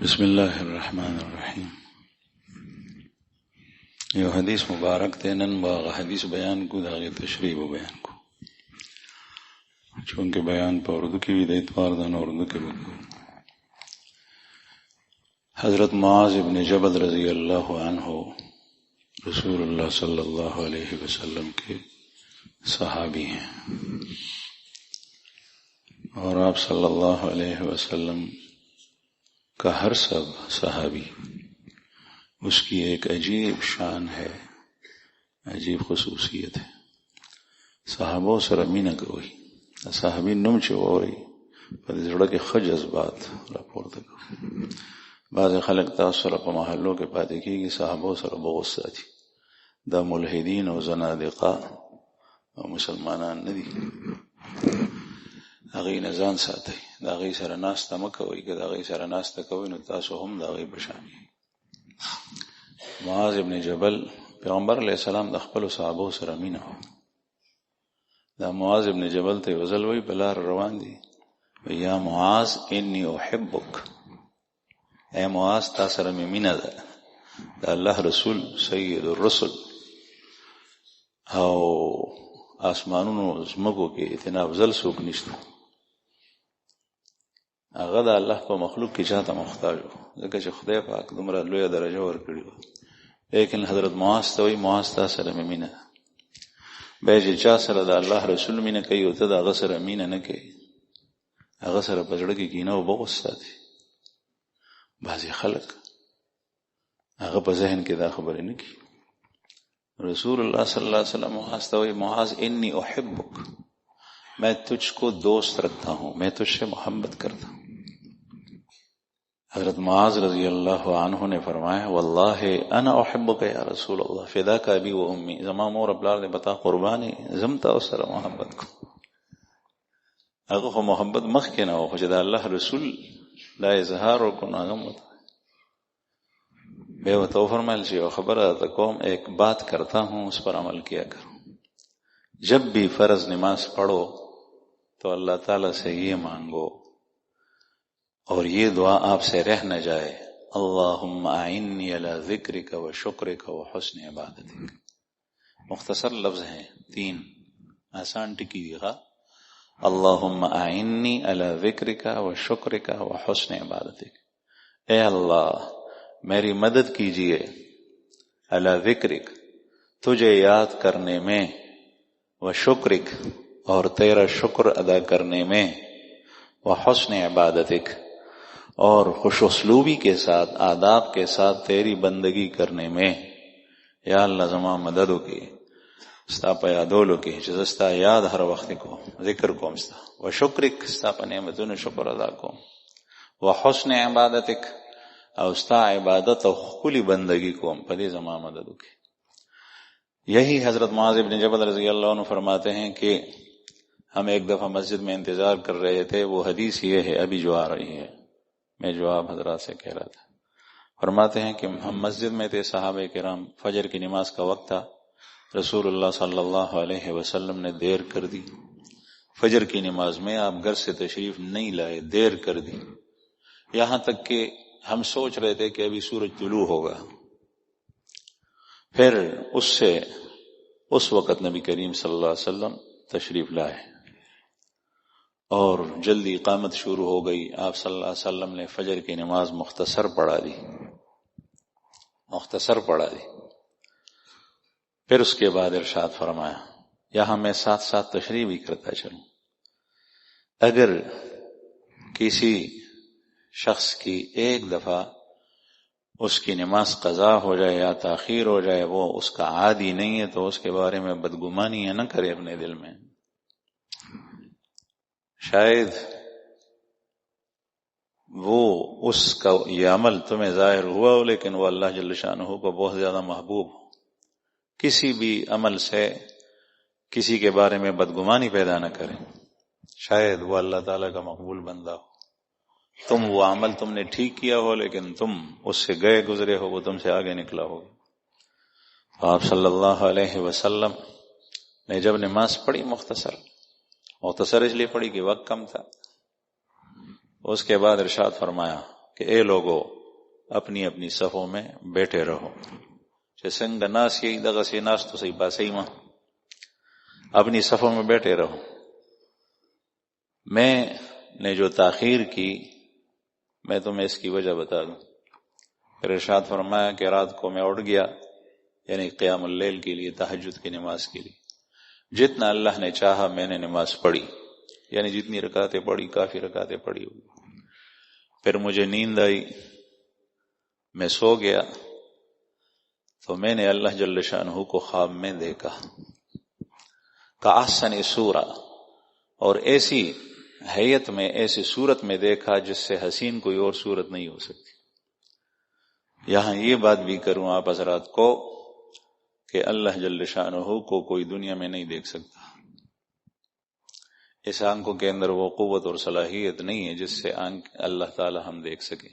بسم اللہ الرحمن الرحیم. یہ حدیث مبارک تے نن باغ حدیث بیان کو داغی تشریح و بیان کو چونکہ بیان پر اردو کی بھی دیتوار دن اردو کے بکو. حضرت معاذ ابن جبل رضی اللہ عنہ رسول اللہ صلی اللہ علیہ وسلم کے صحابی ہیں، اور آپ صلی اللہ علیہ وسلم کا ہر سب صحابی اس کی ایک عجیب شان ہے، عجیب خصوصیت ہے. صحابہ سره مینه کوي، صحابي نوم چې ووري په زړه کې ښه جذبات راپورته کوي. بعض خلک تاسو سره په محلو کې پاتې کېږي، صحابه سره بغض ساتي، دا ملحدین او زنادقه او مسلمانان نه دي، هغوی نه ځان ساتئ، د هغوی سره ناسته مه کوئ. که د هغوی سره ناسته کوئ نو تاسو هم د هغوی په شان یئ. معاذ ابن جبل پیغمبر علیہ السلام د خپلو صحابو سره مینه و. دا معاذ ابن جبل ته یو ځل وایي په لار روان دي، یا معاذ انی احبک، اے معاذ تا سره مې مینه ده، د الله رسول سید الرسل او آسمانونو زمکو کې اتنا افضل څوک نشته. هغه د الله په مخلوق کې چاته محتاج و، ځکه چې خدای پاک دومره لویه درجه ورکړې وه. لیکن حضرت معاذ ته وایي معاذ تا سره مې مینه ده. بیا چې چا سره د الله رسول مینه کوي او ته د هغه سره مینه نه کوي، هغه سره په زړه کې کینه او بغض ساتي. بعضې خلک هغه په ذهن کې دا خبرې نه کوي. رسول اللہ صلی اللہ علیہ وسلم معاذ ته وایي معاذ انی احبک، میں تجھ کو دوست رکھتا ہوں، میں تجھ سے محبت کرتا ہوں. حضرت معاذ رضی اللہ عنہ نے فرمایا واللہ انا احبک یا رسول اللہ فداک ابی و امی، زما مور پلار دے بتا قربانی زمتا او سره محبت کو. هغه خو محبت مخکې نه و، خو چې د الله رسول دا اظهار وکړو هغه مت بے تو فرمائل سے خبر آتا قوم ایک بات کرتا ہوں اس پر عمل کیا کرو. جب بھی فرض نماز پڑھو تو اللہ تعالیٰ سے یہ مانگو اور یہ دعا آپ سے رہ نہ جائے، اللہم اعنی علی ذکرک و شکرک و حسن عبادتک. مختصر لفظ ہیں، 3 آسان ٹکی دیگا. اللہم اعنی علی ذکرک و شکرک و حسن عبادتک، اے اللہ میری مدد کیجیے، علی ذکرک تجھے یاد کرنے میں، و شکرک اور تیرا شکر ادا کرنے میں، و حسن عبادتک اور خوش اسلوبی کے ساتھ آداب کے ساتھ تیری بندگی کرنے میں. یا اللہ زما مددو کی ستا پا یادولو کی چیزستا یاد ہر وقت کو ذکر کوم ستا، و شکرک ستا پا نعمتون شکر ادا کوم، و حسن عبادتک او ستا عبادت او خلی بندگی کو ہم پدی زما مددو کی. یہی حضرت معاذ ابن جبل رضی اللہ عنہ فرماتے ہیں کہ ہم ایک دفعہ مسجد میں انتظار کر رہے تھے. وہ حدیث یہ ہے ابھی جو آ رہی ہے، میں جو آپ حضرات سے کہہ رہا تھا. فرماتے ہیں کہ ہم مسجد میں تھے، صحابہ کرام، فجر کی نماز کا وقت تھا. رسول اللہ صلی اللہ علیہ وسلم نے دیر کر دی فجر کی نماز میں، آپ گھر سے تشریف نہیں لائے، دیر کر دی، یہاں تک کہ ہم سوچ رہے تھے کہ ابھی سورج طلوع ہوگا. پھر اس وقت نبی کریم صلی اللہ علیہ وسلم تشریف لائے اور جلدی اقامت شروع ہو گئی. آپ صلی اللہ علیہ وسلم نے فجر کی نماز مختصر پڑھا دی. پھر اس کے بعد ارشاد فرمایا، یہاں میں ساتھ ساتھ تشریح بھی کرتا چلوں، اگر کسی شخص کی ایک دفعہ اس کی نماز قضا ہو جائے یا تاخیر ہو جائے، وہ اس کا عادی نہیں ہے تو اس کے بارے میں بدگمانی نہ کرے اپنے دل میں. شاید وہ اس کا یہ عمل تمہیں ظاہر ہوا ہو لیکن وہ اللہ جل شانہ کو بہت زیادہ محبوب ہو. کسی بھی عمل سے کسی کے بارے میں بدگمانی پیدا نہ کریں، شاید وہ اللہ تعالیٰ کا مقبول بندہ ہو. تم وہ عمل تم نے ٹھیک کیا ہو لیکن تم اس سے گئے گزرے ہو، وہ تم سے آگے نکلا ہو. آپ صلی اللہ علیہ وسلم نے جب نماز پڑھی مختصر اس لیے پڑھی کہ وقت کم تھا، اس کے بعد ارشاد فرمایا کہ اے لوگو اپنی اپنی صفوں میں بیٹھے رہو. سنگ ناس یہی دغا سے ناس تو صحیح بات صحیح ماں اپنی صفوں میں بیٹھے رہو. میں نے جو تاخیر کی میں تمہیں اس کی وجہ بتا دوں. پھر ارشاد فرمایا کہ رات کو میں اٹھ گیا، یعنی قیام اللیل کے لیے، تہجد کی نماز کے لیے. جتنا اللہ نے چاہا میں نے نماز پڑھی، یعنی جتنی رکعتیں پڑھی کافی رکعتیں پڑھی. پھر مجھے نیند آئی، میں سو گیا تو میں نے اللہ جل شانہ کو خواب میں دیکھا کأحسن سورہ، اور ایسی حیت میں، ایسی صورت میں دیکھا جس سے حسین کوئی اور صورت نہیں ہو سکتی. یہاں یہ بات بھی کروں آپ حضرات کو کہ اللہ جل شانہ کو کوئی دنیا میں نہیں دیکھ سکتا. اس آنکھوں کے اندر وہ قوت اور صلاحیت نہیں ہے جس سے اللہ تعالی ہم دیکھ سکیں.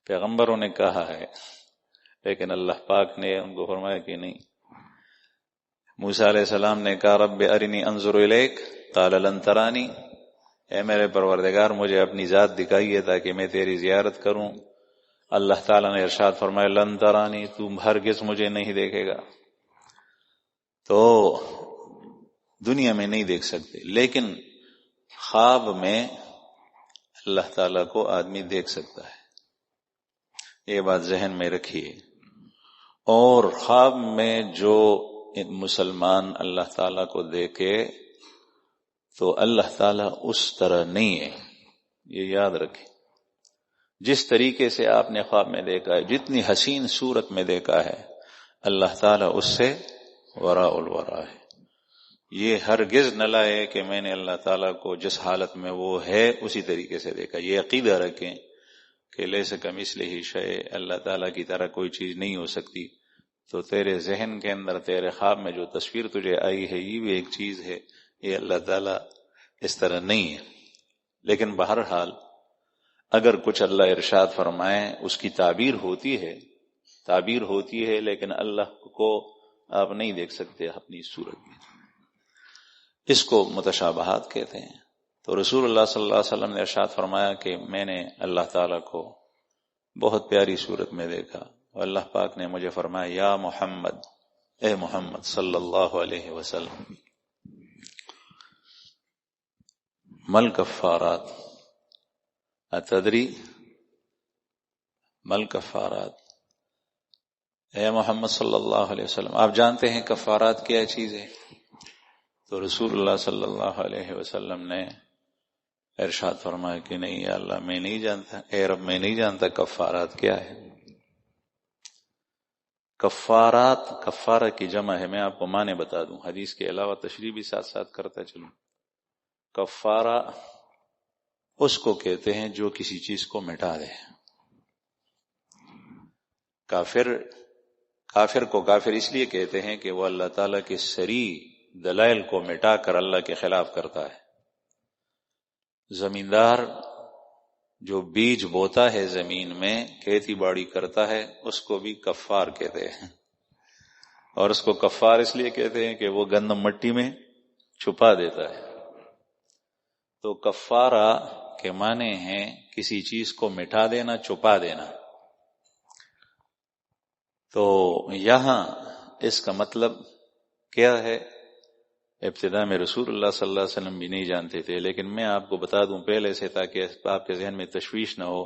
پیغمبروں نے کہا ہے لیکن اللہ پاک نے ان کو فرمایا کہ نہیں. موسیٰ علیہ السلام نے کہا رب ارنی انظر الیک قال لن ترانی، اے میرے پروردگار مجھے اپنی ذات دکھائیے تاکہ میں تیری زیارت کروں. اللہ تعالیٰ نے ارشاد فرمایا لن ترانی، تم ہرگز مجھے نہیں دیکھے گا. تو دنیا میں نہیں دیکھ سکتے، لیکن خواب میں اللہ تعالیٰ کو آدمی دیکھ سکتا ہے. یہ بات ذہن میں رکھیے. اور خواب میں جو مسلمان اللہ تعالیٰ کو دیکھے تو اللہ تعالیٰ اس طرح نہیں ہے، یہ یاد رکھیں. جس طریقے سے آپ نے خواب میں دیکھا ہے، جتنی حسین صورت میں دیکھا ہے، اللہ تعالیٰ اس سے وراء الورا ہے. یہ ہرگز نہ لائے کہ میں نے اللہ تعالیٰ کو جس حالت میں وہ ہے اسی طریقے سے دیکھا. یہ عقیدہ رکھیں کہ لیس کمثلہ شیء، اللہ تعالیٰ کی طرح کوئی چیز نہیں ہو سکتی. تو تیرے ذہن کے اندر تیرے خواب میں جو تصویر تجھے آئی ہے یہ بھی ایک چیز ہے، یہ اللہ تعالیٰ اس طرح نہیں ہے. لیکن بہرحال اگر کچھ اللہ ارشاد فرمائے اس کی تعبیر ہوتی ہے لیکن اللہ کو آپ نہیں دیکھ سکتے اپنی صورت میں. اس کو متشابہات کہتے ہیں. تو رسول اللہ صلی اللہ علیہ وسلم نے ارشاد فرمایا کہ میں نے اللہ تعالیٰ کو بہت پیاری صورت میں دیکھا، اور اللہ پاک نے مجھے فرمایا یا محمد، اے محمد صلی اللہ علیہ وسلم، مل کفارات اتدری مل کفارات، اے محمد صلی اللہ علیہ وسلم آپ جانتے ہیں کفارات کیا چیز ہے؟ تو رسول اللہ صلی اللہ علیہ وسلم نے ارشاد فرمایا کہ نہیں یا اللہ میں نہیں جانتا، اے رب میں نہیں جانتا کفارات کیا ہے. کفارات، کفارہ کی جمع ہے، میں آپ کو معنی بتا دوں، حدیث کے علاوہ تشریح بھی ساتھ ساتھ کرتا چلوں. کفارہ اس کو کہتے ہیں جو کسی چیز کو مٹا دے. کافر کو کافر اس لیے کہتے ہیں کہ وہ اللہ تعالیٰ کے صریح دلائل کو مٹا کر اللہ کے خلاف کرتا ہے. زمیندار جو بیج بوتا ہے زمین میں، کھیتی باڑی کرتا ہے، اس کو بھی کفار کہتے ہیں. اور اس کو کفار اس لیے کہتے ہیں کہ وہ گندم مٹی میں چھپا دیتا ہے. تو کفارہ کے معنی ہیں کسی چیز کو مٹا دینا، چھپا دینا. تو یہاں اس کا مطلب کیا ہے؟ ابتدا میں رسول اللہ صلی اللہ علیہ وسلم بھی نہیں جانتے تھے، لیکن میں آپ کو بتا دوں پہلے سے تاکہ آپ کے ذہن میں تشویش نہ ہو.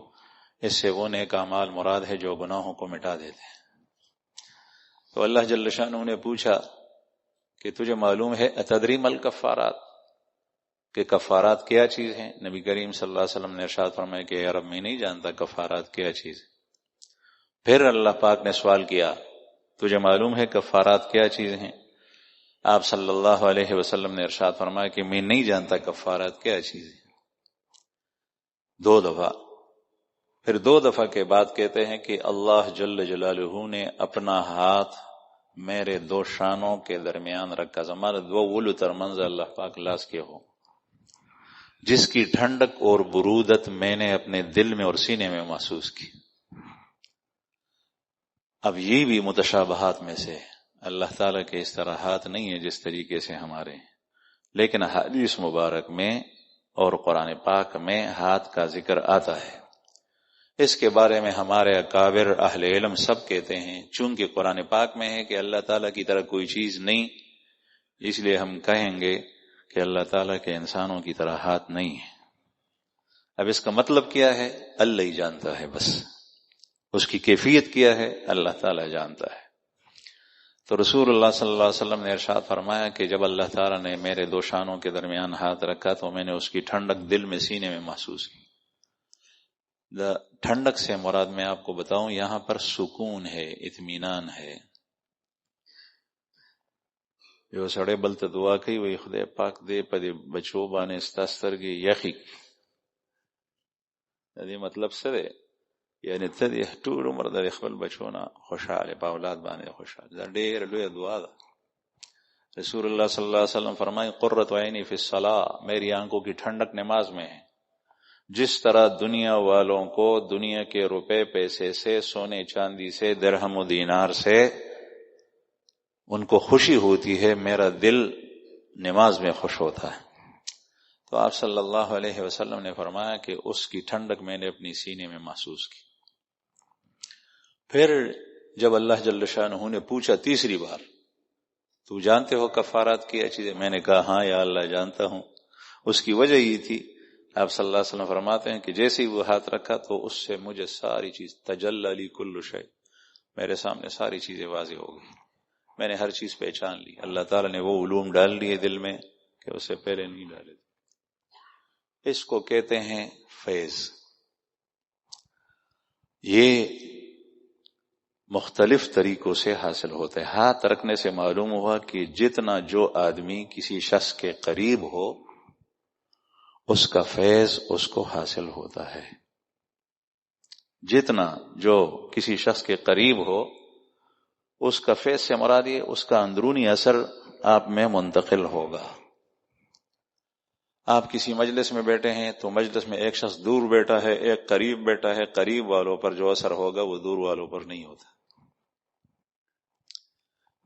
اس سے وہ نیک اعمال مراد ہے جو گناہوں کو مٹا دیتے ہیں. تو اللہ جل شانہ نے پوچھا کہ تجھے معلوم ہے اتدری مل کفارات، کہ کفارات کیا چیز ہیں؟ نبی کریم صلی اللہ علیہ وسلم نے ارشاد فرمایا کہ یا رب میں نہیں جانتا کفارات کیا چیز ہے. پھر اللہ پاک نے سوال کیا تجھے معلوم ہے کفارات کیا چیز ہیں؟ آپ صلی اللہ علیہ وسلم نے ارشاد فرمایا کہ میں نہیں جانتا کفارات کیا چیز ہے. 2 دفعہ. پھر 2 دفعہ کے بعد کہتے ہیں کہ اللہ جل جلالہ نے اپنا ہاتھ میرے 2 شانوں کے درمیان رکھا. ہمارے 2 اولو تر منزل اللہ پاک لاس کے ہو، جس کی ٹھنڈک اور برودت میں نے اپنے دل میں اور سینے میں محسوس کی. اب یہ بھی متشابہات میں سے اللہ تعالیٰ کے اس طرح ہاتھ نہیں ہے جس طریقے سے ہمارے ہیں، لیکن حدیث مبارک میں اور قرآن پاک میں ہاتھ کا ذکر آتا ہے. اس کے بارے میں ہمارے اکابر اہل علم سب کہتے ہیں، چونکہ قرآن پاک میں ہے کہ اللہ تعالیٰ کی طرح کوئی چیز نہیں، اس لیے ہم کہیں گے کہ اللہ تعالیٰ کے انسانوں کی طرح ہاتھ نہیں ہے۔ اب اس کا مطلب کیا ہے؟ اللہ ہی جانتا ہے، بس اس کی کیفیت کیا ہے اللہ تعالیٰ جانتا ہے۔ تو رسول اللہ صلی اللہ علیہ وسلم نے ارشاد فرمایا کہ جب اللہ تعالیٰ نے میرے دو شانوں کے درمیان ہاتھ رکھا تو میں نے اس کی ٹھنڈک دل میں، سینے میں محسوس کی۔ ٹھنڈک سے مراد میں آپ کو بتاؤں، یہاں پر سکون ہے، اطمینان ہے۔ جو سڑے بلت دعا کئی وہی خدای پاک دے پدے بچو بانے استاستر کی یخی، دې مطلب څه دی؟ یعنی ته دې ټول عمر د خپل بچونه خوشاله په اولاد باندې خوشاله، دا ډېر لوی دعا ده۔ رسول اللہ صلی اللہ علیہ وسلم فرمائے قرۃ عینی فی الصلاۃ، میری آنکھوں کی ٹھنڈک نماز میں ہے۔ جس طرح دنیا والوں کو دنیا کے روپے پیسے سے، سونے چاندی سے، درہم و دینار سے ان کو خوشی ہوتی ہے، میرا دل نماز میں خوش ہوتا ہے۔ تو آپ صلی اللہ علیہ وسلم نے فرمایا کہ اس کی ٹھنڈک میں نے اپنی سینے میں محسوس کی۔ پھر جب اللہ جل شانہ نے پوچھا تیسری بار، تو جانتے ہو کفارات کیا چیزیں؟ میں نے کہا ہاں یا اللہ جانتا ہوں۔ اس کی وجہ یہ تھی، آپ صلی اللہ علیہ وسلم فرماتے ہیں کہ جیسے ہی وہ ہاتھ رکھا تو اس سے مجھے ساری چیز، تجلی لی کل شیء، میرے سامنے ساری چیزیں واضح ہو گئی، میں نے ہر چیز پہچان لی۔ اللہ تعالیٰ نے وہ علوم ڈال دیے دل میں کہ اس سے پہلے نہیں ڈالے تھے۔ اس کو کہتے ہیں فیض۔ یہ مختلف طریقوں سے حاصل ہوتا ہے۔ ہاتھ رکھنے سے معلوم ہوا کہ جتنا جو آدمی کسی شخص کے قریب ہو اس کا فیض اس کو حاصل ہوتا ہے۔ جتنا جو کسی شخص کے قریب ہو اس کا فیض سے مراد یہ اس کا اندرونی اثر آپ میں منتقل ہوگا۔ آپ کسی مجلس میں بیٹھے ہیں تو مجلس میں ایک شخص دور بیٹھا ہے، ایک قریب بیٹھا ہے، قریب والوں پر جو اثر ہوگا وہ دور والوں پر نہیں ہوتا۔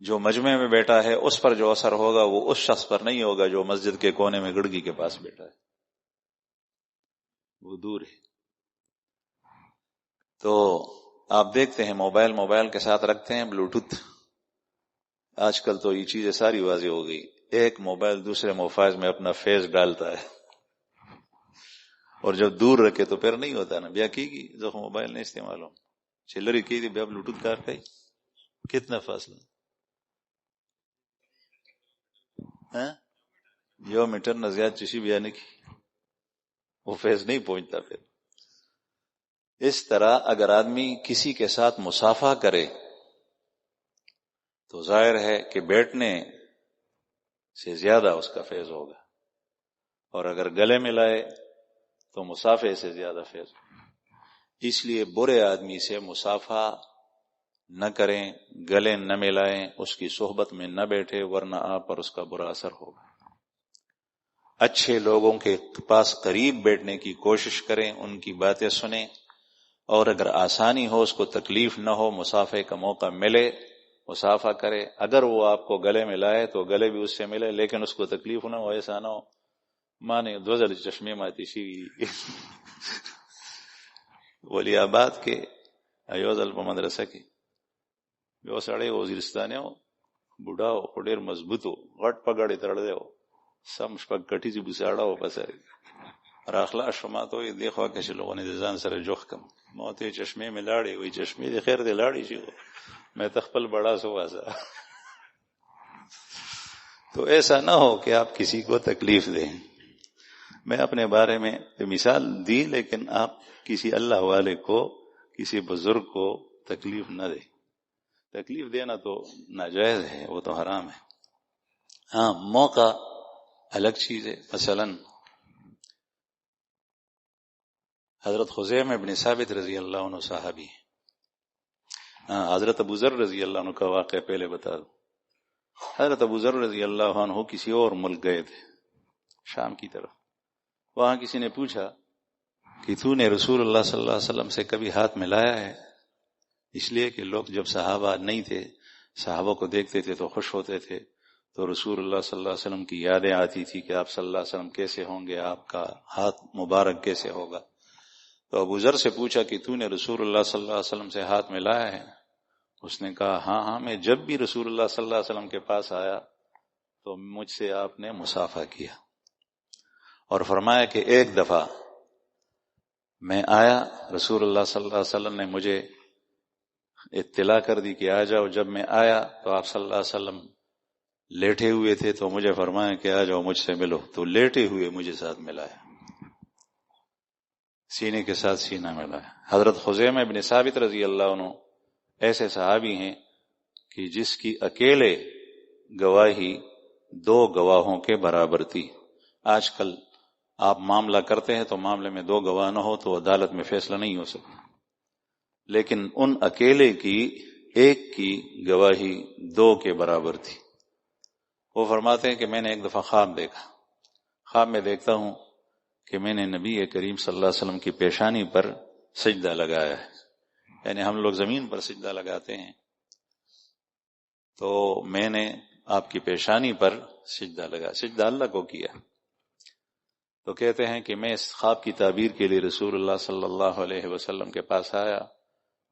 جو مجمع میں بیٹھا ہے اس پر جو اثر ہوگا وہ اس شخص پر نہیں ہوگا جو مسجد کے کونے میں گڑگی کے پاس بیٹھا ہے، وہ دور ہے۔ تو آپ دیکھتے ہیں موبائل کے ساتھ رکھتے ہیں بلوٹوتھ، آج کل تو یہ چیزیں ساری واضح ہو گئی، ایک موبائل دوسرے موبائل میں اپنا فیس ڈالتا ہے، اور جب دور رکھے تو پھر نہیں ہوتا نا۔ بیا کی جو موبائل نہیں استعمال ہو چلری کی تھی بیا بلوٹوتھ کار کا کتنا فاصلہ جو میٹر نہ زیادہ چشی بیانے کی وہ فیض نہیں پہنچتا۔ پھر اس طرح اگر آدمی کسی کے ساتھ مصافحہ کرے تو ظاہر ہے کہ بیٹھنے سے زیادہ اس کا فیض ہوگا، اور اگر گلے ملائے تو مصافحے سے زیادہ فیض ہوگا۔ اس لیے برے آدمی سے مصافحہ نہ کریں، گلے نہ ملائیں، اس کی صحبت میں نہ بیٹھے، ورنہ آپ پر اس کا برا اثر ہوگا۔ اچھے لوگوں کے پاس قریب بیٹھنے کی کوشش کریں، ان کی باتیں سنیں، اور اگر آسانی ہو، اس کو تکلیف نہ ہو، مصافحے کا موقع ملے مصافحہ کرے۔ اگر وہ آپ کو گلے میں لائے تو گلے بھی اس سے ملے، لیکن اس کو تکلیف نہ ہو، ایسا نہ ہو مانے دوزل چشمے ماتی شیوی ولی آباد کے ایوزل په مدرسه کې یو سړی وزیرستاني و، بوډا و، خو ډېر مضبوط و، غټ پګړې تړلی و، سم شپږ کټیزې بوساړه و په سر کې. راخلاص شو، ما ته وایي دې خوا که چې لغونې د ځان سره جوخ کړم. ما ورته وایي چشمې مې لاړې، وایي چشمې دې خیر دې لاړې شي، میں ته خپل بڑا سو واسا. تو ایسا نہ ہو کہ آپ کسی کو تکلیف دیں. میں اپنے بارے میں مثال دی، لیکن آپ کسی اللہ والے کو، کسی بزرگ کو تکلیف نہ دیں. تکلیف دینا تو ناجائز ہے، وہ تو حرام ہے. ہاں موقع الگ چیز ہے. مثلا حضرت خزیم ابن ثابت رضی اللہ عنہ صحابی ہیں. حضرت ابو ذر رضی اللہ عنہ کا واقعہ پہلے بتا دوں. حضرت ابو ذر رضی اللہ عنہ کسی اور ملک گئے تھے، شام کی طرف. وہاں کسی نے پوچھا کہ تو نے رسول اللہ صلی اللہ علیہ وسلم سے کبھی ہاتھ ملایا ہے؟ اس لیے کہ لوگ جب صحابہ نہیں تھے، صحابہ کو دیکھتے تھے تو خوش ہوتے تھے، تو رسول اللہ صلی اللہ علیہ وسلم کی یادیں آتی تھی کہ آپ صلی اللہ علیہ وسلم کیسے ہوں گے، آپ کا ہاتھ مبارک کیسے ہوگا. تو ابو ذر سے پوچھا کہ تو نے رسول اللہ صلی اللہ علیہ وسلم سے ہاتھ ملایا ہے؟ اس نے کہا ہاں میں جب بھی رسول اللہ صلی اللہ علیہ وسلم کے پاس آیا تو مجھ سے آپ نے مصافحہ کیا، اور فرمایا کہ ایک دفعہ میں آیا، رسول اللہ صلی اللہ علیہ وسلم نے مجھے اطلاع کر دی کہ آ جاؤ، جب میں آیا تو آپ صلی اللہ علیہ وسلم لیٹے ہوئے تھے، تو مجھے فرمایا کہ آ جاؤ مجھ سے ملو، تو لیٹے ہوئے مجھے ساتھ ملایا، سینے کے ساتھ سینہ ملایا۔ حضرت خزیمہ بن ثابت رضی اللہ عنہ ایسے صحابی ہیں کہ جس کی اکیلے گواہی 2 گواہوں کے برابر تھی۔ آج کل آپ معاملہ کرتے ہیں تو معاملے میں 2 گواہ نہ ہو تو عدالت میں فیصلہ نہیں ہو سکتا، لیکن ان اکیلے کی ایک کی گواہی 2 کے برابر تھی۔ وہ فرماتے ہیں کہ میں نے ایک دفعہ خواب دیکھا، خواب میں دیکھتا ہوں کہ میں نے نبی کریم صلی اللہ علیہ وسلم کی پیشانی پر سجدہ لگایا ہے، یعنی ہم لوگ زمین پر سجدہ لگاتے ہیں، تو میں نے آپ کی پیشانی پر سجدہ لگا، سجدہ اللہ کو کیا۔ تو کہتے ہیں کہ میں اس خواب کی تعبیر کے لیے رسول اللہ صلی اللہ علیہ وسلم کے پاس آیا،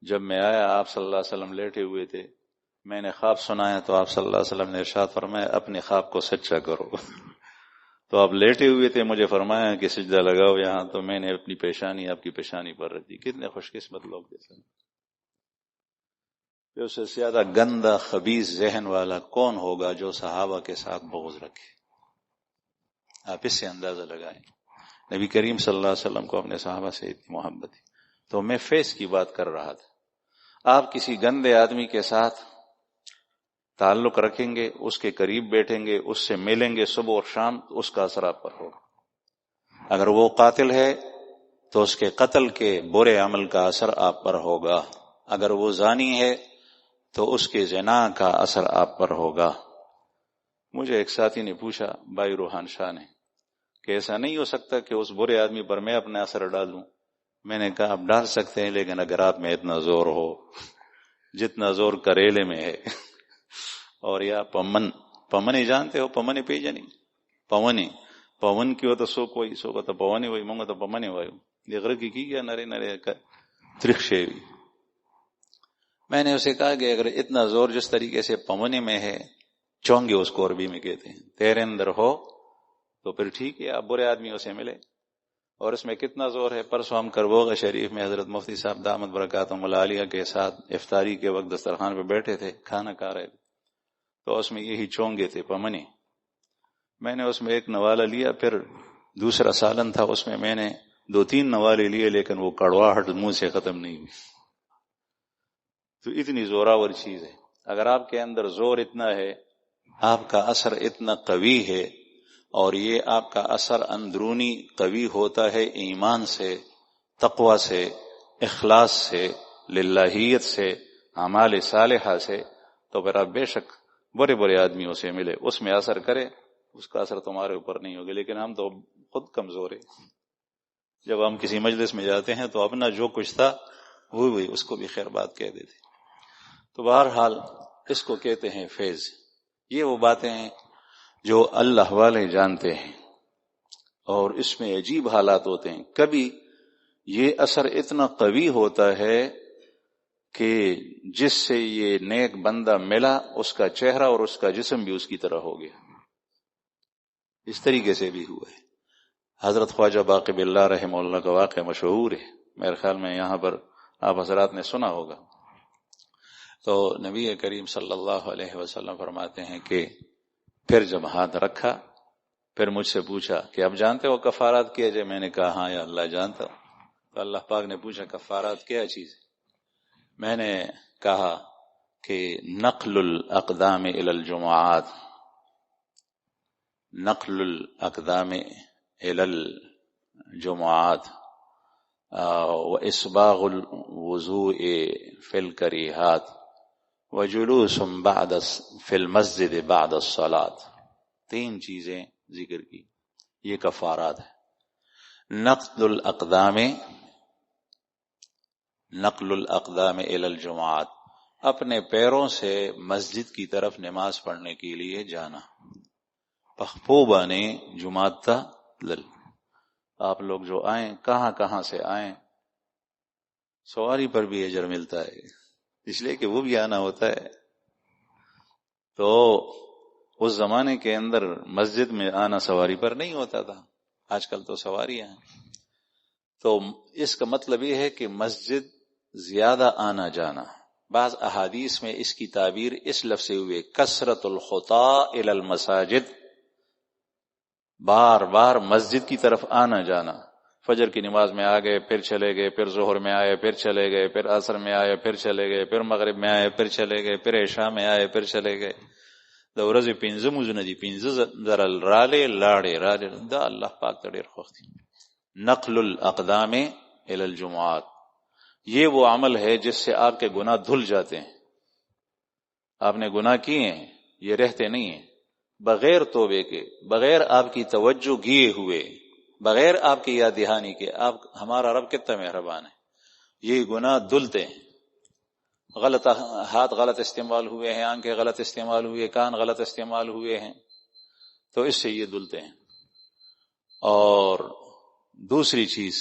جب میں آیا آپ صلی اللہ علیہ وسلم لیٹے ہوئے تھے، میں نے خواب سنایا تو آپ صلی اللہ علیہ وسلم نے ارشاد فرمایا اپنے خواب کو سچا کرو۔ تو آپ لیٹے ہوئے تھے، مجھے فرمایا کہ سجدہ لگاؤ یہاں، تو میں نے اپنی پیشانی آپ کی پیشانی پر رکھ دی۔ کتنے خوش قسمت لوگ دیکھیں، اس سے زیادہ گندا خبیث ذہن والا کون ہوگا جو صحابہ کے ساتھ بغض رکھے؟ آپ اس سے اندازہ لگائیں، نبی کریم صلی اللہ علیہ وسلم کو اپنے صحابہ سے اتنی محبت ہے۔ تو میں فیض کی بات کر رہا تھا، آپ کسی گندے آدمی کے ساتھ تعلق رکھیں گے، اس کے قریب بیٹھیں گے، اس سے ملیں گے صبح اور شام، اس کا اثر آپ پر ہوگا۔ اگر وہ قاتل ہے تو اس کے قتل کے برے عمل کا اثر آپ پر ہوگا، اگر وہ زانی ہے تو اس کے زنا کا اثر آپ پر ہوگا۔ مجھے ایک ساتھی نے پوچھا، بھائی روحان شاہ نے، کہ ایسا نہیں ہو سکتا کہ اس برے آدمی پر میں اپنا اثر ڈالوں؟ میں نے کہا آپ ڈال سکتے ہیں، لیکن اگر آپ میں اتنا زور ہو جتنا زور کریلے میں ہے، اور یا پمنی جانتے ہو، پمنی پی جانی پون کی ہو تو سو کوئی سو تو پونی ہوئی مونگا تو پمنی ہوئی دیکھ کی گیا نرے نرے ترکشے بھی۔ میں نے اسے کہا کہ اگر اتنا زور جس طریقے سے پمنی میں ہے، چونگے اس کو عربی میں کہتے ہیں، تیرے اندر ہو تو پھر ٹھیک ہے، آپ برے آدمیوں سے ملے، اور اس میں کتنا زور ہے۔ پرسوں ہم کربوغ شریف میں حضرت مفتی صاحب دامت برکاتہم العالیہ کے ساتھ افطاری کے وقت دسترخوان پہ بیٹھے تھے، کھانا کھا رہے تھے، تو اس میں یہی چونگے تھے، پمنی۔ میں نے اس میں ایک نوالہ لیا، پھر دوسرا سالن تھا، اس میں نے 2-3 نوالے لیے، لیکن وہ کڑواہٹ منہ سے ختم نہیں ہوئی۔ تو اتنی زوراور چیز ہے، اگر آپ کے اندر زور اتنا ہے، آپ کا اثر اتنا قوی ہے، اور یہ آپ کا اثر اندرونی قوی ہوتا ہے ایمان سے، تقوی سے، اخلاص سے، للہیت سے، اعمال صالحہ سے، تو پھر آپ بے شک برے برے آدمیوں سے ملے، اس میں اثر کرے، اس کا اثر تمہارے اوپر نہیں ہوگا۔ لیکن ہم تو خود کمزور ہیں، جب ہم کسی مجلس میں جاتے ہیں تو اپنا جو کچھ تھا وہی اس کو بھی خیر بات کہہ دیتے۔ تو بہرحال اس کو کہتے ہیں فیض۔ یہ وہ باتیں ہیں جو اللہ والے جانتے ہیں، اور اس میں عجیب حالات ہوتے ہیں۔ کبھی یہ اثر اتنا قوی ہوتا ہے کہ جس سے یہ نیک بندہ ملا، اس کا چہرہ اور اس کا جسم بھی اس کی طرح ہو گیا۔ اس طریقے سے بھی ہوا ہے۔ حضرت خواجہ باقی باللہ رحمہ اللہ کا واقعہ مشہور ہے، میرے خیال میں یہاں پر آپ حضرات نے سنا ہوگا۔ تو نبی کریم صلی اللہ علیہ وسلم فرماتے ہیں کہ پھر جب ہاتھ رکھا، پھر مجھ سے پوچھا کہ اب جانتے ہو کفارات کیا جائے؟ میں نے کہا ہاں یا اللہ جانتا ہوں۔ تو اللہ پاک نے پوچھا کفارات کیا چیز ہے؟ میں نے کہا کہ نقل الاقدام الى الجمعات، نقل الاقدام الى الجمعات واسباغ الوضوء في الكريهات وجلوس في المسجد بعد الصلاة۔ 3 چیزیں ذکر کی، یہ کفارات ہے۔ نقل الاقدام الى الجمعات، اپنے پیروں سے مسجد کی طرف نماز پڑھنے کے لیے جانا۔ پخپوبا نے جماعت تا لل، آپ لوگ جو آئیں کہاں کہاں سے آئیں، سواری پر بھی اجر ملتا ہے، اس لیے کہ وہ بھی آنا ہوتا ہے۔ تو اس زمانے کے اندر مسجد میں آنا سواری پر نہیں ہوتا تھا، آج کل تو سواریاں ہیں۔ تو اس کا مطلب یہ ہے کہ مسجد زیادہ آنا جانا۔ بعض احادیث میں اس کی تعبیر اس لفظ سے ہوئے کثرت الخطا الی المساجد، بار بار مسجد کی طرف آنا جانا۔ فجر کی نماز میں آ گئے، پھر چلے گئے، پھر ظہر میں آئے، پھر چلے گئے، پھر عصر میں آئے، پھر چلے گئے، پھر مغرب میں آئے، پھر چلے گئے، پھر عشاء میں آئے، پھر چلے گئے۔ د ورځې پنځه مونځونه دي، پنځه ځله راړې دا الله پاک ته ډېر خوښ دي۔ نقل الاقدام الی الجمعات، یہ وہ عمل ہے جس سے آپ کے گناہ دھل جاتے ہیں۔ آپ نے گناہ کیے ہیں، یہ رہتے نہیں ہیں، بغیر توبے کے، بغیر آپ کی توجہ کیے ہوئے، بغیر آپ کی یاد دہانی کے۔ آپ ہمارا رب کتنا مہربان ہے، یہ گناہ دھلتے ہیں۔ غلط ہاتھ غلط استعمال ہوئے ہیں، آنکھیں غلط استعمال ہوئے، کان غلط استعمال ہوئے ہیں، تو اس سے یہ دھلتے ہیں۔ اور دوسری چیز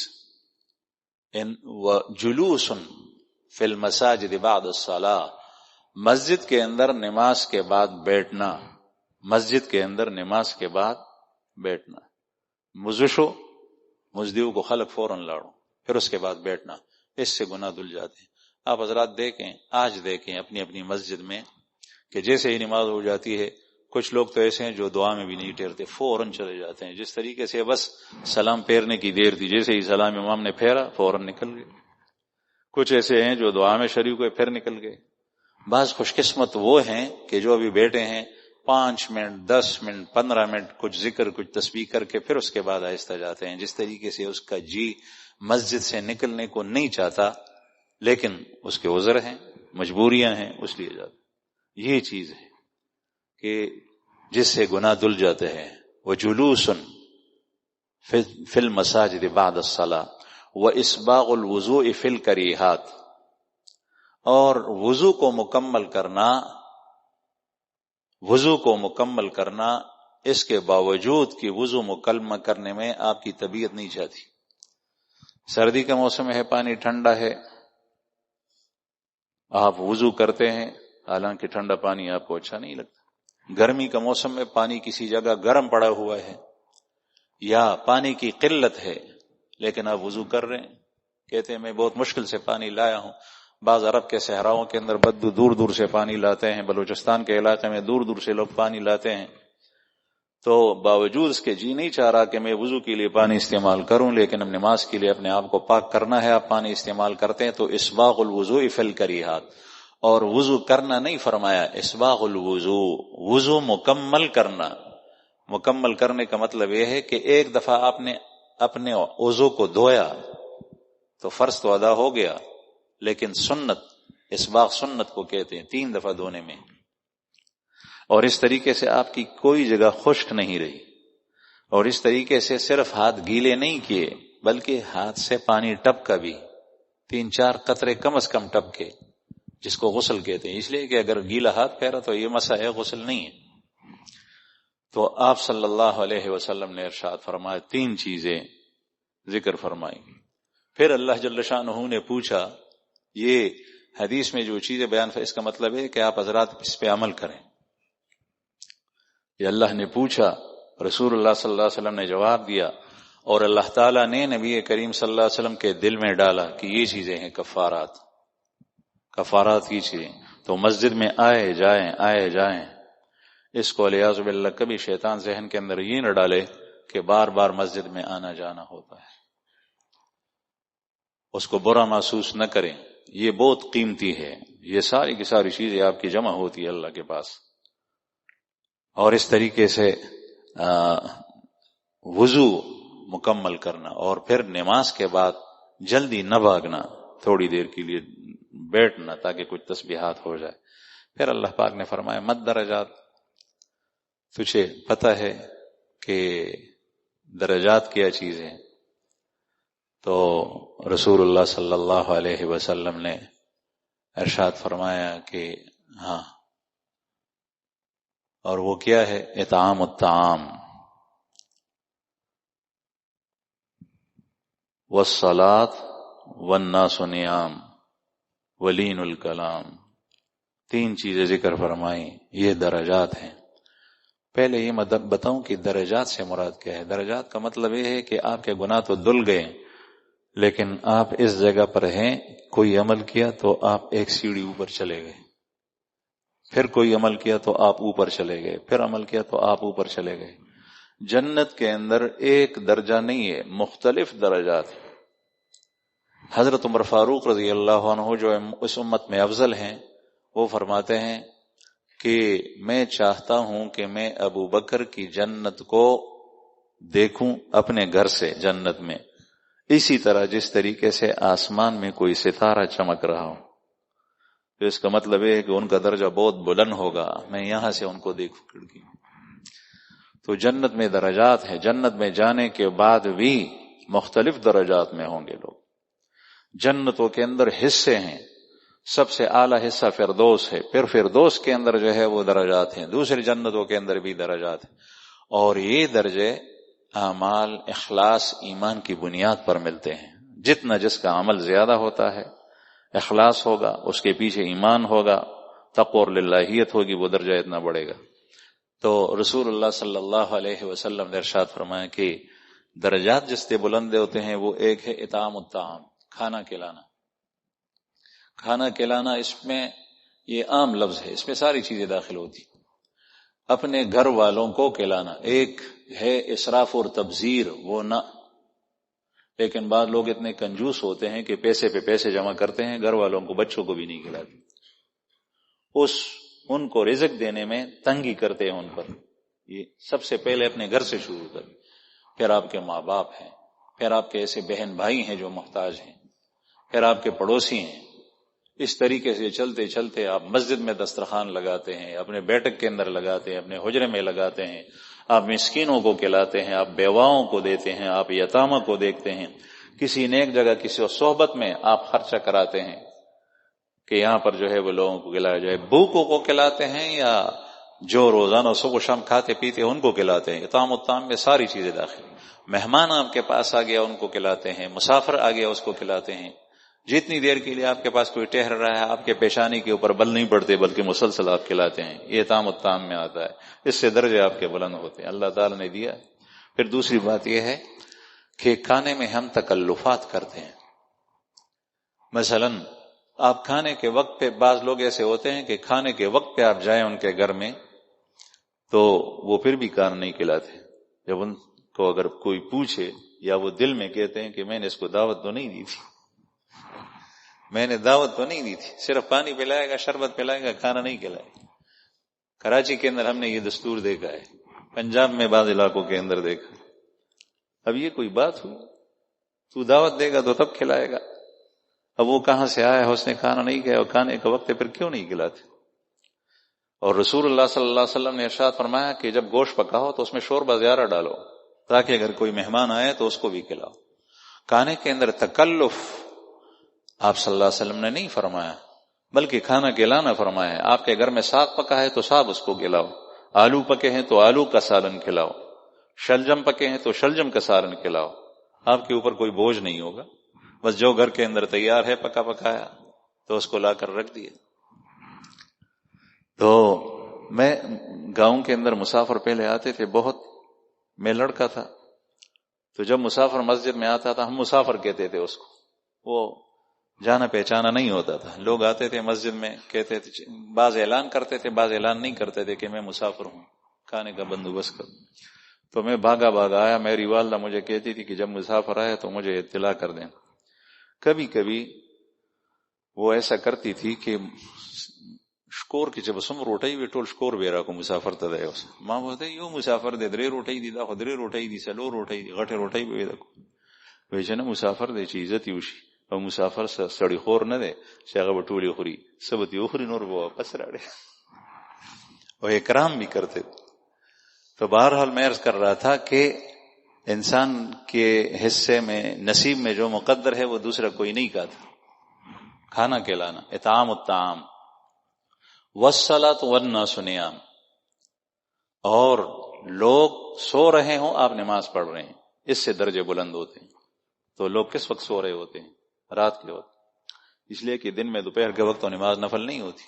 جلوس فی المساجد بعد الصلاۃ، مسجد کے اندر نماز کے بعد بیٹھنا، مسجد کے اندر نماز کے بعد بیٹھنا۔ مزشو مزدیو کو خلق فوراً لاڑو، پھر اس کے بعد بیٹھنا، اس سے گناہ دھل جاتے ہیں۔ آپ حضرات دیکھیں، آج دیکھیں اپنی اپنی مسجد میں کہ جیسے ہی نماز ہو جاتی ہے، کچھ لوگ تو ایسے ہیں جو دعا میں بھی نہیں ٹھہرتے، فوراً چلے جاتے ہیں۔ جس طریقے سے بس سلام پھیرنے کی دیر تھی، جیسے ہی سلام امام نے پھیرا فوراً نکل گئے۔ کچھ ایسے ہیں جو دعا میں شریک ہوئے پھر نکل گئے۔ بعض خوش قسمت وہ ہیں کہ جو ابھی بیٹھے ہیں، 5 منٹ 10 منٹ 15 منٹ کچھ ذکر کچھ تسبیح کر کے پھر اس کے بعد آہستہ جاتے ہیں۔ جس طریقے سے اس کا جی مسجد سے نکلنے کو نہیں چاہتا، لیکن اس کے عذر ہیں، مجبوریاں ہیں، اس لیے جاتے۔ یہ چیز ہے کہ جس سے گناہ دھل جاتے ہیں۔ وجلوس فی المساجد بعد الصلاۃ واسباغ الوضوء فی الکریہات، اور وضو کو مکمل کرنا اس کے باوجود کہ وضو مکمل کرنے میں آپ کی طبیعت نہیں چاہتی۔ سردی کا موسم ہے، پانی ٹھنڈا ہے، آپ وضو کرتے ہیں، حالانکہ ٹھنڈا پانی آپ کو اچھا نہیں لگتا۔ گرمی کا موسم میں پانی کسی جگہ گرم پڑا ہوا ہے، یا پانی کی قلت ہے، لیکن آپ وضو کر رہے ہیں، کہتے ہیں میں بہت مشکل سے پانی لایا ہوں۔ بعض عرب کے صحراؤں کے اندر بدو دور دور سے پانی لاتے ہیں، بلوچستان کے علاقے میں دور دور سے لوگ پانی لاتے ہیں، تو باوجود اس کے جی نہیں چاہ رہا کہ میں وضو کے لیے پانی استعمال کروں، لیکن اب نماز کے لیے اپنے آپ کو پاک کرنا ہے، آپ پانی استعمال کرتے ہیں۔ تو اسباغ الوضوء فی الکریہات، اور وضو کرنا نہیں فرمایا، اسباغ الوضوء، وضو مکمل کرنا۔ مکمل کرنے کا مطلب یہ ہے کہ ایک دفعہ آپ نے اپنے وضو کو دھویا تو فرض تو ادا ہو گیا، لیکن سنت، اسباغ سنت کو کہتے ہیں 3 دفعہ دھونے میں، اور اس طریقے سے آپ کی کوئی جگہ خشک نہیں رہی، اور اس طریقے سے صرف ہاتھ گیلے نہیں کیے بلکہ ہاتھ سے پانی ٹپکا بھی، 3-4 قطرے کم از کم ٹپکے، جس کو غسل کہتے ہیں۔ اس لیے کہ اگر گیلا ہاتھ پھیرا تو یہ مسئلہ ہے، غسل نہیں ہے۔ تو آپ صلی اللہ علیہ وسلم نے ارشاد فرمایا 3 چیزیں ذکر فرمائی۔ پھر اللہ جل شانہ نے پوچھا، یہ حدیث میں جو چیزیں بیان، اس کا مطلب ہے کہ آپ حضرات اس پہ عمل کریں۔ یہ اللہ نے پوچھا، رسول اللہ صلی اللہ علیہ وسلم نے جواب دیا، اور اللہ تعالیٰ نے نبی کریم صلی اللہ علیہ وسلم کے دل میں ڈالا کہ یہ چیزیں ہیں کفارات کی چیزیں۔ تو مسجد میں آئے جائیں، اس کو علیاذ باللہ کبھی شیطان ذہن کے اندر یہ نہ ڈالے کہ بار بار مسجد میں آنا جانا ہوتا ہے، اس کو برا محسوس نہ کریں، یہ بہت قیمتی ہے، یہ ساری کی ساری چیزیں آپ کی جمع ہوتی ہے اللہ کے پاس۔ اور اس طریقے سے وضو مکمل کرنا، اور پھر نماز کے بعد جلدی نہ بھاگنا، تھوڑی دیر کے لیے بیٹھنا تاکہ کچھ تسبیحات ہو جائے۔ پھر اللہ پاک نے فرمایا مد درجات، تجھے پتہ ہے کہ درجات کیا چیز ہے؟ تو رسول اللہ صلی اللہ علیہ وسلم نے ارشاد فرمایا کہ ہاں، اور وہ کیا ہے؟ اطعام الطعام والصلاۃ والناس نیام ولین الکلام، 3 چیزیں ذکر فرمائیں، یہ درجات ہیں۔ پہلے یہ بتاؤں کہ درجات سے مراد کیا ہے۔ درجات کا مطلب یہ ہے کہ آپ کے گناہ تو دھل گئے لیکن آپ اس جگہ پر ہیں، کوئی عمل کیا تو آپ ایک سیڑھی اوپر چلے گئے، پھر کوئی عمل کیا تو آپ اوپر چلے گئے، پھر عمل کیا تو آپ اوپر چلے گئے۔ جنت کے اندر ایک درجہ نہیں ہے، مختلف درجات ہیں۔ حضرت عمر فاروق رضی اللہ عنہ جو اس امت میں افضل ہیں، وہ فرماتے ہیں کہ میں چاہتا ہوں کہ میں ابو بکر کی جنت کو دیکھوں اپنے گھر سے جنت میں، اسی طرح جس طریقے سے آسمان میں کوئی ستارہ چمک رہا ہو۔ تو اس کا مطلب یہ ہے کہ ان کا درجہ بہت بلند ہوگا، میں یہاں سے ان کو دیکھوں کھڑکی میں۔ تو جنت میں درجات ہیں، جنت میں جانے کے بعد بھی مختلف درجات میں ہوں گے لوگ۔ جنتوں کے اندر حصے ہیں، سب سے اعلیٰ حصہ فردوس ہے، پھر فردوس کے اندر جو ہے وہ درجات ہیں، دوسری جنتوں کے اندر بھی درجات ہیں، اور یہ درجے اعمال، اخلاص، ایمان کی بنیاد پر ملتے ہیں۔ جتنا جس کا عمل زیادہ ہوتا ہے، اخلاص ہوگا، اس کے پیچھے ایمان ہوگا، تقوی اور للہیت ہوگی، وہ درجہ اتنا بڑھے گا۔ تو رسول اللہ صلی اللہ علیہ وسلم نے ارشاد فرمایا کہ درجات جس سے بلند ہوتے ہیں وہ ایک ہے اطعام الطعام، کھانا کھلانا۔ کھانا کھلانا اس میں یہ عام لفظ ہے، اس میں ساری چیزیں داخل ہوتی، اپنے گھر والوں کو کھلانا۔ ایک ہے اسراف اور تبذیر، وہ نہ، لیکن بعض لوگ اتنے کنجوس ہوتے ہیں کہ پیسے پہ پیسے جمع کرتے ہیں، گھر والوں کو، بچوں کو بھی نہیں کھلاتے، ان کو رزق دینے میں تنگی کرتے ہیں ان پر۔ یہ سب سے پہلے اپنے گھر سے شروع کریں، پھر آپ کے ماں باپ ہیں، پھر آپ کے ایسے بہن بھائی ہیں جو محتاج ہیں، پھر آپ کے پڑوسی ہیں۔ اس طریقے سے چلتے چلتے آپ مسجد میں دسترخوان لگاتے ہیں، اپنے بیٹھک کے اندر لگاتے ہیں، اپنے حجرے میں لگاتے ہیں، آپ مسکینوں کو کھلاتے ہیں، آپ بیواؤں کو دیتے ہیں، آپ یتامہ کو دیکھتے ہیں، کسی نیک جگہ کسی صحبت میں آپ خرچہ کراتے ہیں کہ یہاں پر جو ہے وہ لوگوں کو کھلایا جائے۔ بھوکوں کو کھلاتے ہیں یا جو روزانہ صبح و شام کھاتے پیتے ہیں ان کو کھلاتے ہیں۔ اطعام الطعام میں ساری چیزیں داخل۔ مہمان آپ کے پاس آ گیا ان کو کھلاتے ہیں، مسافر آ گیا اس کو کھلاتے ہیں، جتنی دیر کے لیے آپ کے پاس کوئی ٹہر رہا ہے آپ کے پیشانی کے اوپر بل نہیں پڑتے بلکہ مسلسل آپ کھلاتے ہیں، یہ اطعام الطعام میں آتا ہے۔ اس سے درجے آپ کے بلند ہوتے ہیں، اللہ تعالی نے دیا۔ پھر دوسری بات یہ ہے کہ کھانے میں ہم تکلفات کرتے ہیں۔ مثلا آپ کھانے کے وقت پہ، بعض لوگ ایسے ہوتے ہیں کہ کھانے کے وقت پہ آپ جائیں ان کے گھر میں تو وہ پھر بھی کھانا نہیں کھلاتے۔ جب ان کو اگر کوئی پوچھے یا وہ دل میں کہتے ہیں کہ میں نے اس کو دعوت تو نہیں دی تھی، میں نے دعوت تو نہیں دی تھی، صرف پانی پلائے گا، شربت پلائے گا، کھانا نہیں کھلائے گا۔ کراچی کے اندر ہم نے یہ دستور دیکھا ہے، پنجاب میں بعض علاقوں کے اندر دیکھا۔ اب یہ کوئی بات ہوئی؟ تو دعوت دے گا تو تب کھلائے گا۔ اب وہ کہاں سے آیا ہے، اس نے کھانا نہیں کھایا، اور کھانے کا وقت ہے پھر کیوں نہیں کھلاتے؟ اور رسول اللہ صلی اللہ علیہ وسلم نے ارشاد فرمایا کہ جب گوشت پکا ہو تو اس میں شوربہ زیادہ ڈالو تاکہ اگر کوئی مہمان آئے تو اس کو بھی کھلاؤ۔ کھانے کے اندر تکلف آپ صلی اللہ علیہ وسلم نے نہیں فرمایا، بلکہ کھانا کھلانا فرمایا ہے۔ آپ کے گھر میں ساگ پکا ہے تو ساگ اس کو کھلاؤ، آلو پکے ہیں تو آلو کا سالن کھلاؤ، شلجم پکے ہیں تو شلجم کا سالن کھلاؤ۔ آپ کے اوپر کوئی بوجھ نہیں ہوگا، بس جو گھر کے اندر تیار ہے پکا پکایا تو اس کو لا کر رکھ دیا۔ تو میں گاؤں کے اندر مسافر پہلے آتے تھے بہت، میں لڑکا تھا تو جب مسافر مسجد میں آتا تھا، ہم مسافر کہتے تھے اس کو، وہ جانا پہچانا نہیں ہوتا تھا۔ لوگ آتے تھے مسجد میں، کہتے تھے، بعض اعلان کرتے تھے، بعض اعلان نہیں کرتے تھے کہ میں مسافر ہوں، کھانے کا بندوبست کروں۔ تو میں بھاگا آیا، میری والدہ مجھے کہتی تھی کہ جب مسافر آئے تو مجھے اطلاع کر دیں۔ کبھی کبھی وہ ایسا کرتی تھی کہ شکور کی جب سم روٹائی بھی ٹول شکور بیرا کو مسافر تا دے اس ماں بولتے یو مسافر دے درے روٹائی دی دا خدرے روٹائی دی سلو روٹائی دی غټه روٹائی به دا ویچنه مسافر دے چی عزت یوشي او مسافر سړی خور نه دے چې هغه ټولي خوري سبت یو خوري نور به واپس راړي او اکرام بھی کرتے۔ تو بہرحال میں عرض کر رہا تھا کہ انسان کے حصے میں، نصیب میں جو مقدر ہے وہ دوسرا کوئی نہیں کہتا۔ کھانا کھلانا، اطعام الطعام، والصلاۃ والناس نیام، اور لوگ سو رہے ہوں آپ نماز پڑھ رہے ہیں، اس سے درجے بلند ہوتے ہیں۔ تو لوگ کس وقت سو رہے ہوتے ہیں؟ رات کے وقت، اس لیے کہ دن میں دوپہر کے وقت تو نماز نفل نہیں ہوتی.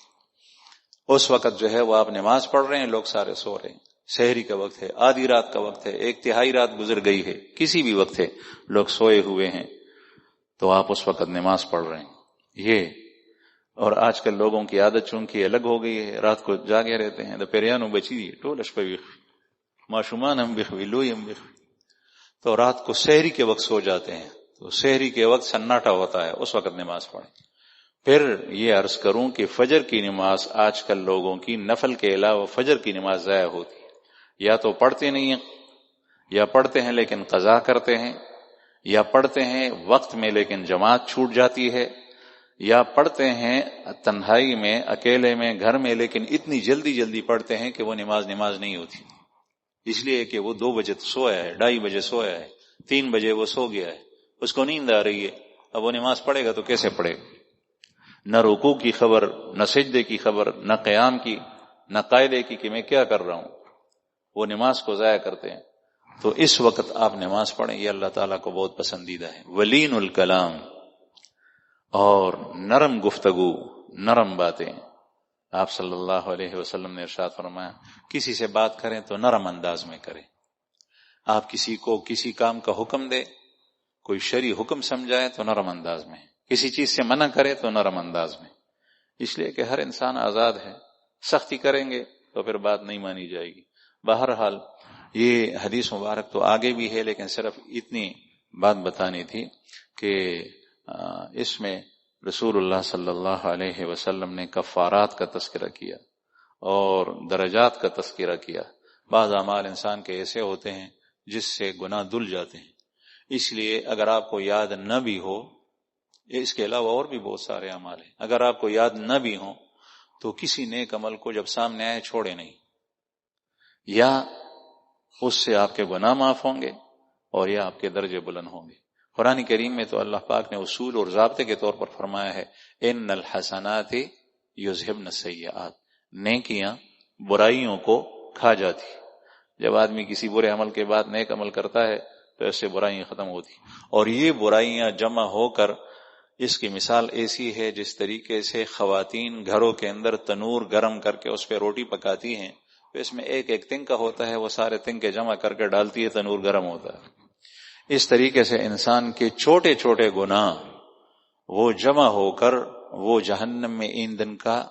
اس وقت جو ہے وہ آپ نماز پڑھ رہے ہیں، لوگ سارے سو رہے ہیں، سحری کا وقت ہے، آدھی رات کا وقت ہے، 1/3 رات گزر گئی ہے، کسی بھی وقت ہے، لوگ سوئے ہوئے ہیں، تو آپ اس وقت نماز پڑھ رہے ہیں. یہ اور آج کل لوگوں کی عادت چونکہ الگ ہو گئی ہے، رات کو جاگے رہتے ہیں. دوپہریانو بچی ٹولش پہ معشومان ہم بخوی لوئی ہم بخوی، تو رات کو سحری کے وقت سو جاتے ہیں. تو سحری کے وقت سناٹا ہوتا ہے، اس وقت نماز پڑھیں. پھر یہ عرض کروں کہ فجر کی نماز آج کل لوگوں کی نفل کے علاوہ فجر کی نماز ضائع ہوتی ہے. یا تو پڑھتے نہیں ہیں، یا پڑھتے ہیں لیکن قضا کرتے ہیں، یا پڑھتے ہیں وقت میں لیکن جماعت چھوٹ جاتی ہے، یا پڑھتے ہیں تنہائی میں اکیلے میں گھر میں لیکن اتنی جلدی پڑھتے ہیں کہ وہ نماز نہیں ہوتی، اس لیے کہ وہ 2 بجے سویا ہے، 2:30 بجے سویا ہے، 3 بجے وہ سو گیا ہے، اس کو نیند آ رہی ہے. اب وہ نماز پڑھے گا تو کیسے پڑھے گا؟ نہ رکوع کی خبر، نہ سجدے کی خبر، نہ قیام کی، نہ قاعدے کی کہ میں کیا کر رہا ہوں. وہ نماز کو ضائع کرتے ہیں. تو اس وقت آپ نماز پڑھیں، یہ اللہ تعالیٰ کو بہت پسندیدہ ہے. ولین الکلام، اور نرم گفتگو، نرم باتیں. آپ صلی اللہ علیہ وسلم نے ارشاد فرمایا کسی سے بات کریں تو نرم انداز میں کریں. آپ کسی کو کسی کام کا حکم دے، کوئی شرعی حکم سمجھائے تو نرم انداز میں، کسی چیز سے منع کرے تو نرم انداز میں، اس لیے کہ ہر انسان آزاد ہے. سختی کریں گے تو پھر بات نہیں مانی جائے گی. بہرحال یہ حدیث مبارک تو آگے بھی ہے، لیکن صرف اتنی بات بتانی تھی کہ اس میں رسول اللہ صلی اللہ علیہ وسلم نے کفارات کا تذکرہ کیا اور درجات کا تذکرہ کیا. بعض اعمال انسان کے ایسے ہوتے ہیں جس سے گناہ دھل جاتے ہیں، اس لیے اگر آپ کو یاد نہ بھی ہو، اس کے علاوہ اور بھی بہت سارے اعمال ہیں، اگر آپ کو یاد نہ بھی ہوں تو کسی نیک عمل کو جب سامنے آئے چھوڑے نہیں، یا اس سے آپ کے گناہ معاف ہوں گے اور یا آپ کے درجے بلند ہوں گے. قرآن کریم میں تو اللہ پاک نے اصول اور ضابطے کے طور پر فرمایا ہے ان الحسنات یذہبن السیئات، نیکیاں برائیوں کو کھا جاتی. جب آدمی کسی برے عمل کے بعد نیک عمل کرتا ہے تو اس سے برائیاں ختم ہوتی، اور یہ برائیاں جمع ہو کر، اس کی مثال ایسی ہے جس طریقے سے خواتین گھروں کے اندر تنور گرم کر کے اس پہ روٹی پکاتی ہیں، تو اس میں ایک ایک تنکا ہوتا ہے، وہ سارے تنکے جمع کر کے ڈالتی ہے، تنور گرم ہوتا ہے. اس طریقے سے انسان کے چھوٹے چھوٹے گناہ وہ جمع ہو کر وہ جہنم میں ایندھن کا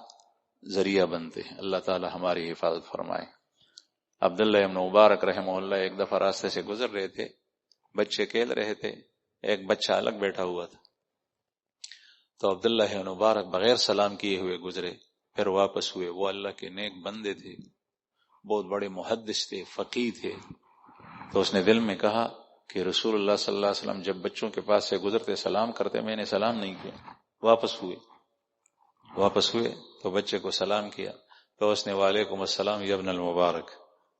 ذریعہ بنتے ہیں. اللہ تعالی ہماری حفاظت فرمائے. عبداللہ ابن مبارک رحمہ اللہ ایک دفعہ راستے سے گزر رہے تھے، بچے کھیل رہے تھے، ایک بچہ الگ بیٹھا ہوا تھا. تو عبداللہ ابن مبارک بغیر سلام کیے ہوئے گزرے، پھر واپس ہوئے. وہ اللہ کے نیک بندے تھے، بہت بڑے محدث تھے، فقیہ تھے. تو اس نے دل میں کہا کہ رسول اللہ صلی اللہ علیہ وسلم جب بچوں کے پاس سے گزرتے سلام کرتے، میں نے سلام نہیں کیا. واپس ہوئے تو بچے کو سلام کیا، تو اس نے وعلیکم السلام یا ابن المبارک،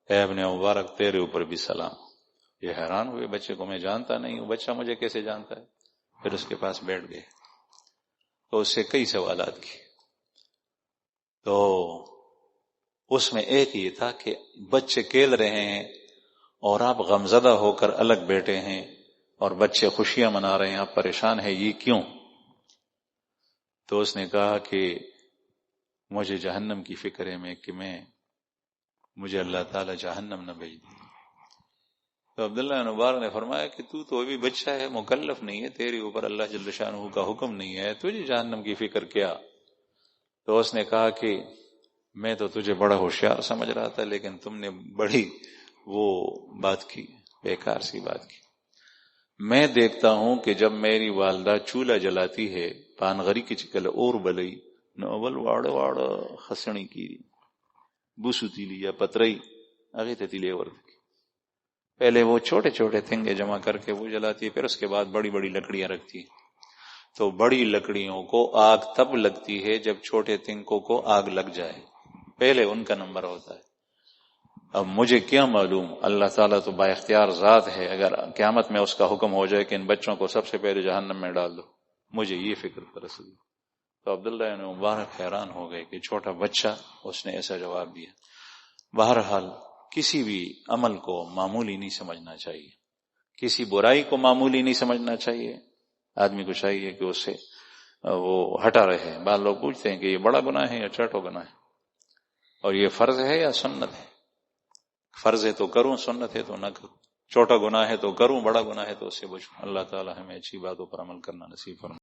اے ابن مبارک تیرے اوپر بھی سلام. یہ حیران ہوئے، بچے کو میں جانتا نہیں ہوں، بچہ مجھے کیسے جانتا ہے. پھر اس کے پاس بیٹھ گئے تو اس سے کئی سوالات کیے. تو اس میں ایک یہ تھا کہ بچے کھیل رہے ہیں اور آپ غمزدہ ہو کر الگ بیٹھے ہیں، اور بچے خوشیاں منا رہے ہیں، آپ پریشان ہیں، یہ کیوں؟ تو اس نے کہا کہ مجھے جہنم کی فکر ہے، کہ مجھے اللہ تعالی جہنم نہ بھیج دے. تو عبداللہ بن مبارک نے فرمایا کہ تو ابھی بچہ ہے، مکلف نہیں ہے، تیرے اوپر اللہ جل شانہ کا حکم نہیں ہے، تجھے جہنم کی فکر کیا؟ تو اس نے کہا کہ میں تو تجھے بڑا ہوشیار سمجھ رہا تھا، لیکن تم نے بڑی وہ بات کی، بیکار سی بات کی. میں دیکھتا ہوں کہ جب میری والدہ چولہا جلاتی ہے، پان غری کی چکل اور بلئی نوول واڑ واڑ خسنی کی بوسو تیلی یا پترئی اگے تیلی ورد کی. پہلے وہ چھوٹے چھوٹے تھنگے جمع کر کے وہ جلاتی ہے، پھر اس کے بعد بڑی بڑی لکڑیاں رکھتی ہے. تو بڑی لکڑیوں کو آگ تب لگتی ہے جب چھوٹے تنکوں کو آگ لگ جائے، پہلے ان کا نمبر ہوتا ہے. اب مجھے کیا معلوم، اللہ تعالیٰ تو با اختیار ذات ہے، اگر قیامت میں اس کا حکم ہو جائے کہ ان بچوں کو سب سے پہلے جہنم میں ڈال دو، مجھے یہ فکر ترسل. تو عبداللہ بن مبارک حیران ہو گئے کہ چھوٹا بچہ اس نے ایسا جواب دیا. بہرحال کسی بھی عمل کو معمولی نہیں سمجھنا چاہیے، کسی برائی کو معمولی نہیں سمجھنا چاہیے، آدمی کو چاہیے کہ اس سے وہ ہٹا رہے. بعض لوگ پوچھتے ہیں کہ یہ بڑا گناہ ہے یا چھوٹا گناہ ہے، اور یہ فرض ہے یا سنت ہے. فرض ہے تو کروں، سنت ہے تو نہ کروں. چھوٹا گناہ ہے تو کروں، بڑا گناہ ہے تو اس سے بچوں. اللہ تعالی ہمیں اچھی باتوں پر عمل کرنا نصیب فرمائے.